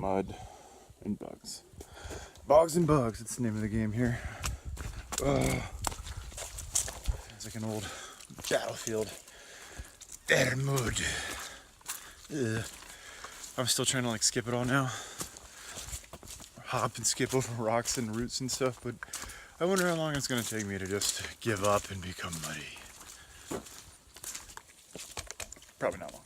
mud and bugs. Bogs and bugs, it's the name of the game here. It's like an old battlefield. Vermont. I'm still trying to like skip it all now. Hop and skip over rocks and roots and stuff, but I wonder how long it's gonna take me to just give up and become muddy. Probably not long.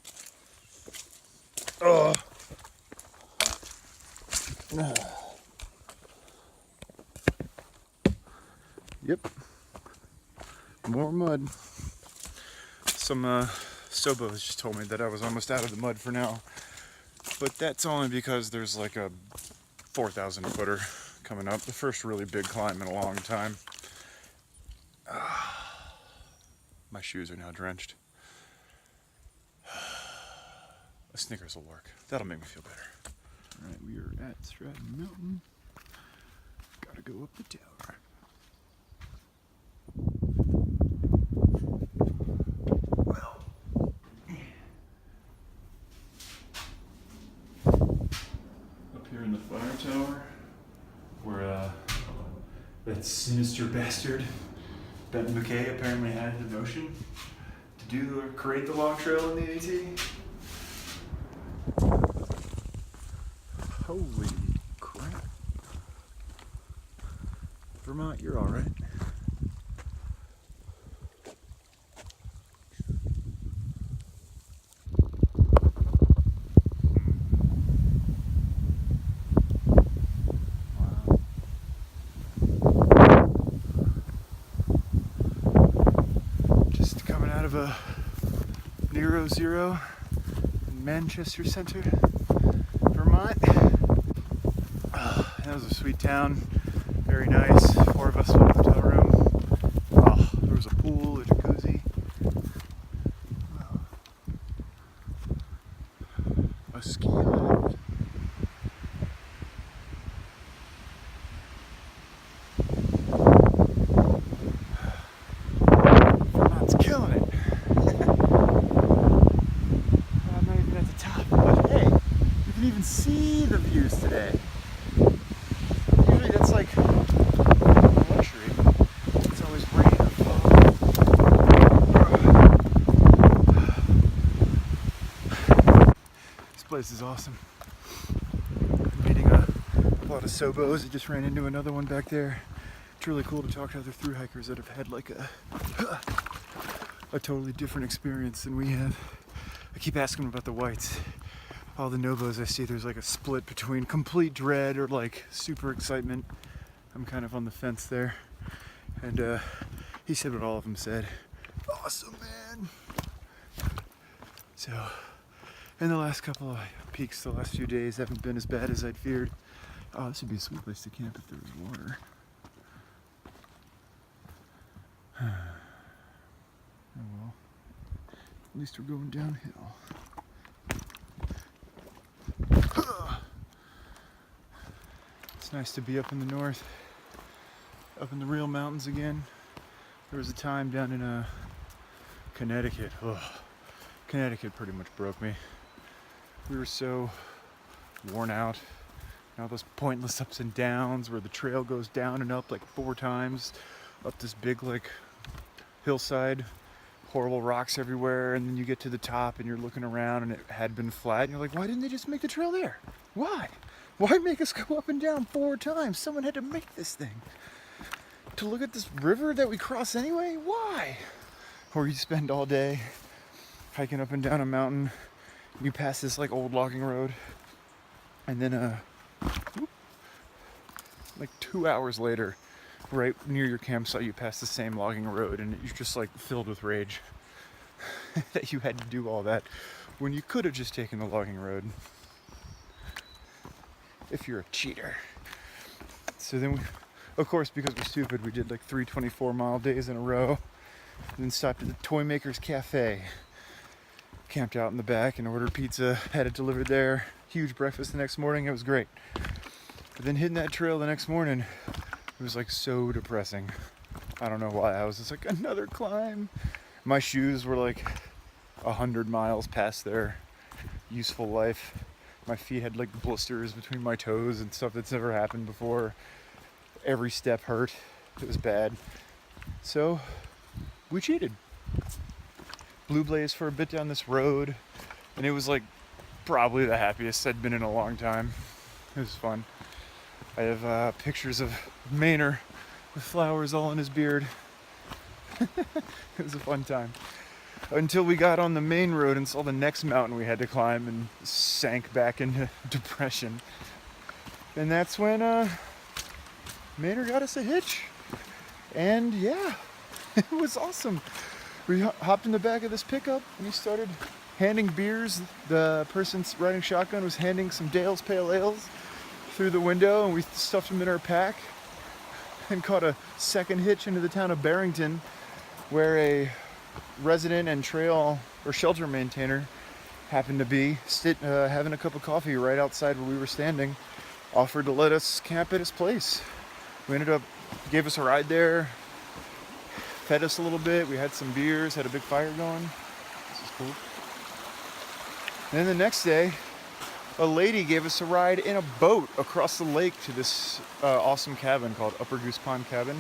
Yep. More mud. Some Sobos just told me that I was almost out of the mud for now. But that's only because there's like a 4,000 footer coming up. The first really big climb in a long time. My shoes are now drenched. A Snickers will work. That'll make me feel better. Alright, we are at Stratton Mountain. Gotta go up the tower. Well, up here in the fire tower, where that sinister bastard, Ben McKay, apparently had the notion to create the log trail in the AT. Holy crap. Vermont, you're alright. Wow. Just coming out of a Nero Zero in Manchester Center, Vermont. That was a sweet town, very nice. 4 of us in a hotel room. Oh, there was a pool, a jacuzzi. A ski lift. Vermont's killing it. I'm not even at the top, but hey, you can even see the views today. That's like a luxury. It's always rain or fog. This place is awesome. I'm meeting a lot of Sobos. I just ran into another one back there. It's really cool to talk to other thru hikers that have had like a totally different experience than we have. I keep asking them about the whites. All the Novos I see, there's like a split between complete dread or like super excitement. I'm kind of on the fence there. And he said what all of them said. Awesome, man. So, in the last couple of peaks, the last few days haven't been as bad as I'd feared. Oh, this would be a sweet place to camp if there was water. Oh well. At least we're going downhill. It's nice to be up in the north, up in the real mountains again. There was a time down in Connecticut. Connecticut pretty much broke me. We were so worn out. And all those pointless ups and downs where the trail goes down and up like 4 times, up this big like hillside, horrible rocks everywhere, and then you get to the top and you're looking around and it had been flat and you're like, why didn't they just make the trail there? Why? Why make us go up and down 4 times? Someone had to make this thing. To look at this river that we cross anyway? Why? Or you spend all day hiking up and down a mountain, you pass this like old logging road, and then like 2 hours later, right near your campsite, you pass the same logging road and you're just like filled with rage that you had to do all that when you could have just taken the logging road. If you're a cheater. So then we, of course, because we're stupid, we did like 3 24-mile days in a row, and then stopped at the Toy Maker's Cafe, camped out in the back and ordered pizza, had it delivered there, huge breakfast the next morning. It was great. But then hitting that trail the next morning, it was like so depressing. I don't know why. I was just like, another climb. My shoes were like 100 miles past their useful life. My feet had like blisters between my toes and stuff that's never happened before. Every step hurt. It was bad. So we cheated. Blue blazed for a bit down this road, and it was like probably the happiest I'd been in a long time. It was fun. I have pictures of Maynard with flowers all in his beard. It was a fun time. Until we got on the main road and saw the next mountain we had to climb and sank back into depression. And that's when Maynard got us a hitch. And yeah, it was awesome. We hopped in the back of this pickup and he started handing beers. The person riding shotgun was handing some Dale's Pale Ales through the window, and we stuffed them in our pack and caught a second hitch into the town of Barrington, where a resident and trail or shelter maintainer happened to be having a cup of coffee right outside where we were standing, offered to let us camp at his place. We ended up, gave us a ride there, fed us a little bit, we had some beers, had a big fire going. This is cool. And then the next day, a lady gave us a ride in a boat across the lake to this awesome cabin called Upper Goose Pond Cabin.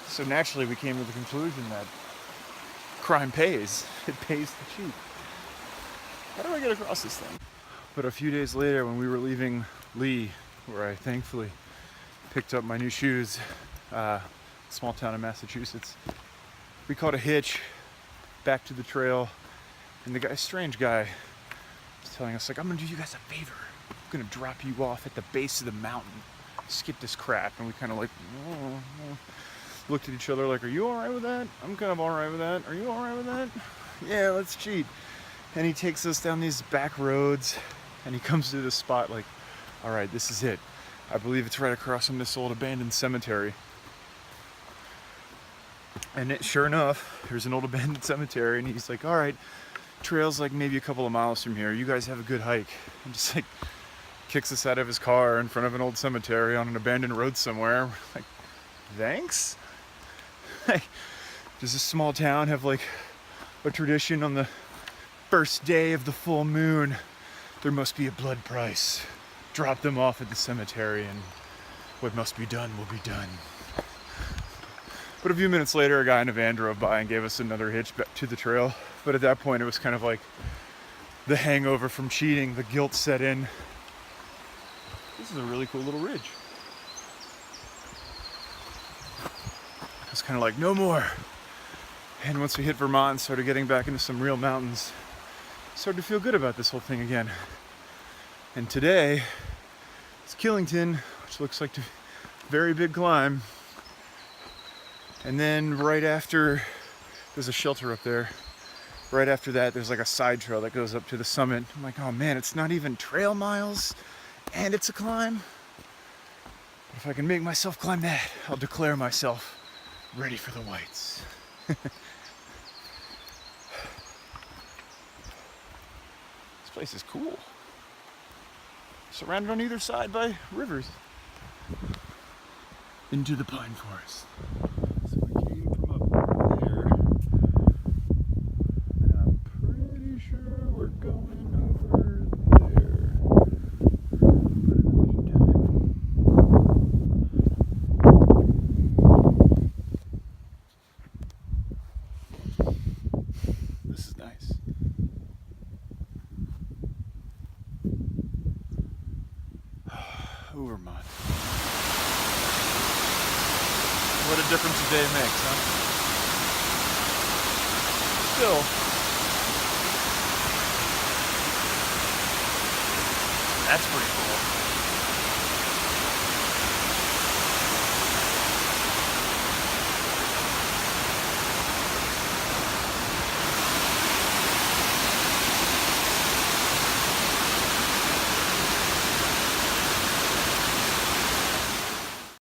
So naturally we came to the conclusion that crime pays. It pays to cheat. How do I get across this thing? But a few days later, when we were leaving Lee, where I thankfully picked up my new shoes, small town in Massachusetts, we caught a hitch back to the trail, and the guy, strange guy, was telling us, like, I'm gonna do you guys a favor. I'm gonna drop you off at the base of the mountain. Skip this crap. And we kind of like looked at each other like, are you all right with that? I'm kind of all right with that. Are you all right with that? Yeah, let's cheat. And he takes us down these back roads, and he comes to this spot like, all right, this is it. I believe it's right across from this old abandoned cemetery. And sure enough, there's an old abandoned cemetery, and he's like, all right, trail's like maybe a couple of miles from here. You guys have a good hike. And just like kicks us out of his car in front of an old cemetery on an abandoned road somewhere. We're like, thanks? Like, does this small town have like a tradition on the first day of the full moon? There must be a blood price. Drop them off at the cemetery and what must be done will be done. But a few minutes later, a guy in a van drove by and gave us another hitch back to the trail. But at that point, it was kind of like the hangover from cheating, the guilt set in. This is a really cool little ridge. I was kind of like, no more. And once we hit Vermont and started getting back into some real mountains, started to feel good about this whole thing again. And today, it's Killington, which looks like a very big climb. And then right after, there's a shelter up there. Right after that, there's like a side trail that goes up to the summit. I'm like, oh man, it's not even trail miles, and it's a climb. But if I can make myself climb that, I'll declare myself ready for the whites. This place is cool. Surrounded on either side by rivers. Into the pine forest. So we came from up there, and I'm pretty sure we're going over there. But in the meantime, this is nice. Vermont. What a difference a day makes, huh? Still, that's pretty cool.